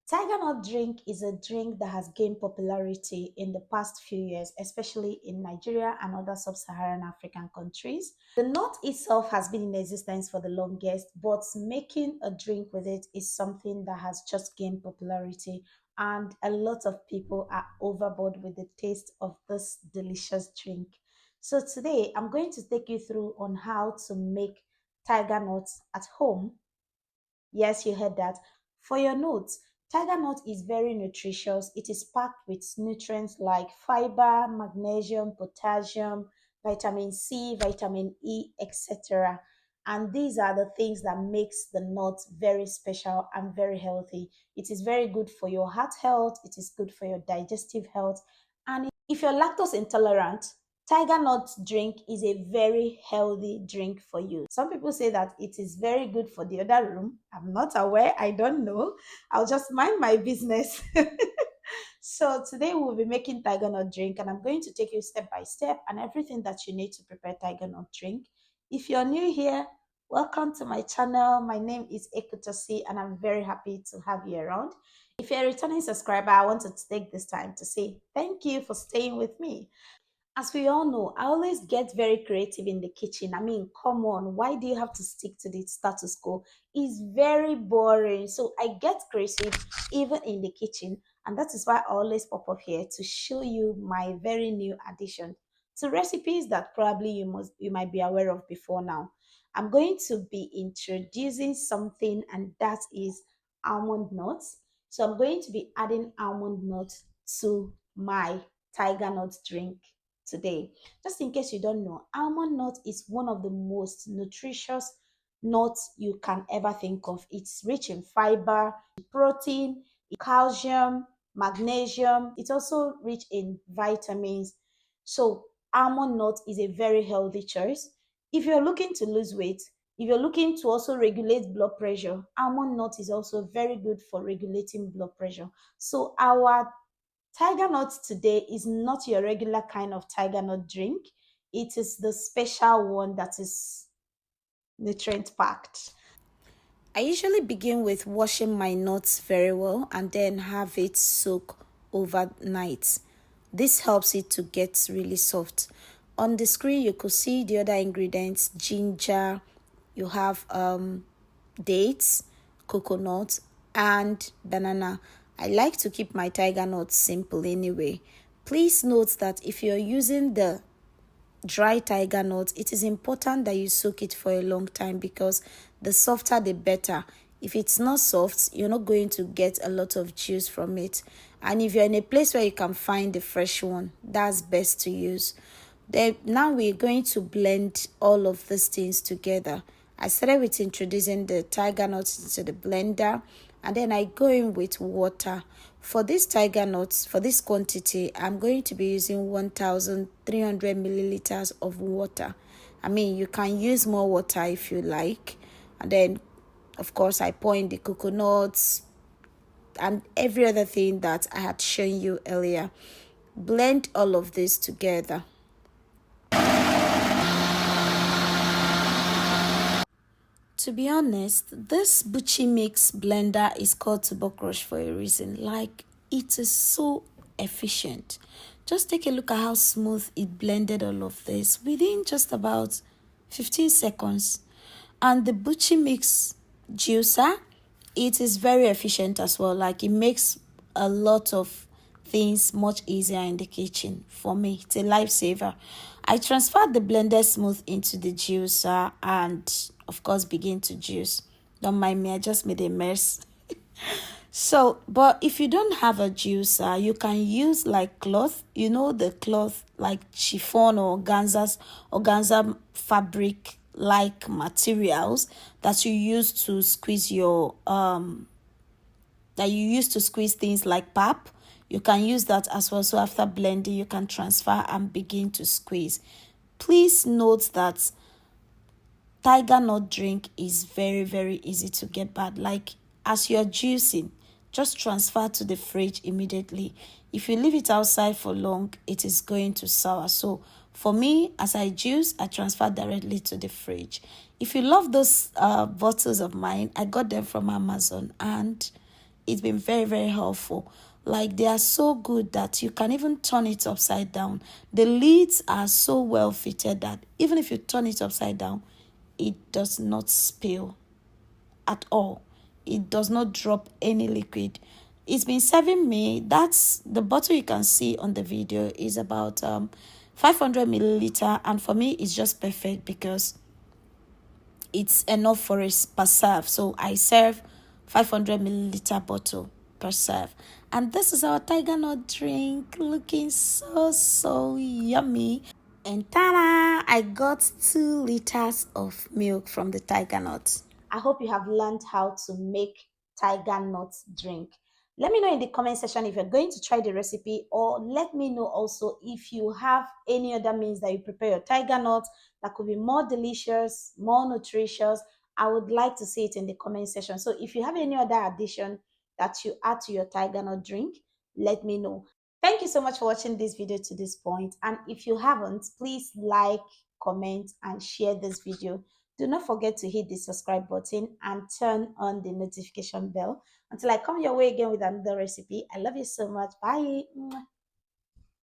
Tiger nut drink is a drink that has gained popularity in the past few years, especially in Nigeria and other sub-Saharan African countries. The nut itself has been in existence for the longest, but making a drink with it is something that has just gained popularity, and a lot of people are overboard with the taste of this delicious drink. So today I'm going to take you through on how to make tiger nuts at home. Yes, you heard that. For your notes, tiger nut is very nutritious. It is packed with nutrients like fiber, magnesium, potassium, vitamin C, vitamin E, etc. And these are the things that makes the nut very special and very healthy. It is very good for your heart health. It is good for your digestive health. And if you're lactose intolerant, tiger nut drink is a very healthy drink for you. Some people say that it is very good for the other room. I'm not aware. I don't know. I'll just mind my business. So today we'll be making tiger nut drink, and I'm going to take you step by step and everything that you need to prepare tiger nut drink. If you're new here, welcome to my channel. My name is Ekutosi, and I'm very happy to have you around. If you're a returning subscriber, I want to take this time to say thank you for staying with me. As we all know, I always get very creative in the kitchen. I mean, come on, why do you have to stick to the status quo? It's very boring. So I get creative even in the kitchen, and that is why I always pop up here to show you my very new addition to recipes that probably you might be aware of before now. I'm going to be introducing something, and that is almond nuts. So I'm going to be adding almond nuts to my tiger nut drink today. Just in case you don't know, almond nut is one of the most nutritious nuts you can ever think of. It's rich in fiber, protein, calcium, magnesium. It's also rich in vitamins. So almond nut is a very healthy choice. If you're looking to lose weight, if you're looking to also regulate blood pressure, almond nut is also very good for regulating blood pressure. So our tiger nut today is not your regular kind of tiger nut drink. It is the special one that is nutrient packed. I usually begin with washing my nuts very well and then have it soak overnight. This helps it to get really soft. On the screen, you could see the other ingredients: ginger, you have dates, coconut, and banana. I like to keep my tiger nuts simple anyway. Please note that if you're using the dry tiger nuts, it is important that you soak it for a long time because the softer the better. If it's not soft, you're not going to get a lot of juice from it. And if you're in a place where you can find the fresh one, that's best to use. Then now we're going to blend all of these things together. I started with introducing the tiger nuts into the blender, and then I go in with water. For this tiger nuts, for this quantity, I'm going to be using 1,300 milliliters of water. I mean, you can use more water if you like. And then, of course, I pour in the coconuts and every other thing that I had shown you earlier. Blend all of this together. To be honest, this Bucci Mix blender is called Turbo Crush for a reason. Like, it is so efficient. Just take a look at how smooth it blended all of this within just about 15 seconds. And the Bucci Mix juicer, it is very efficient as well. Like, it makes a lot of things much easier in the kitchen. For me, it's a lifesaver. I transferred the blended smooth into the juicer and of course begin to juice. Don't mind me, I just made a mess. So, but if you don't have a juicer, you can use like cloth, the cloth like chiffon or organza fabric like materials that you use to squeeze your that you use to squeeze things like pap. You can use that as well. So after blending, you can transfer and begin to squeeze. Please note that tiger nut drink is very, very easy to get bad. Like, as you're juicing, just transfer to the fridge immediately. If you leave it outside for long, it is going to sour. So for me, as I juice, I transfer directly to the fridge. If you love those bottles of mine, I got them from Amazon, and it's been very, very helpful. Like, they are so good that you can even turn it upside down. The lids are so well fitted that even if you turn it upside down, it does not spill at all. It does not drop any liquid. It's been serving me. That's the bottle you can see on the video is about 500 milliliter, and for me it's just perfect because it's enough for a per serve. So I serve 500 milliliter bottle per serve. And this is our tiger nut drink, looking so yummy. And ta-da! I got 2 liters of milk from the tiger nut. I hope you have learned how to make tiger nut drink. Let me know in the comment section if you're going to try the recipe, or let me know also if you have any other means that you prepare your tiger nut that could be more delicious, more nutritious. I would like to see it in the comment section. So if you have any other addition that you add to your tiger nut drink, let me know. Thank you so much for watching this video to this point. And if you haven't, please like, comment, and share this video. Do not forget to hit the subscribe button and turn on the notification bell. Until I come your way again with another recipe. I love you so much. Bye.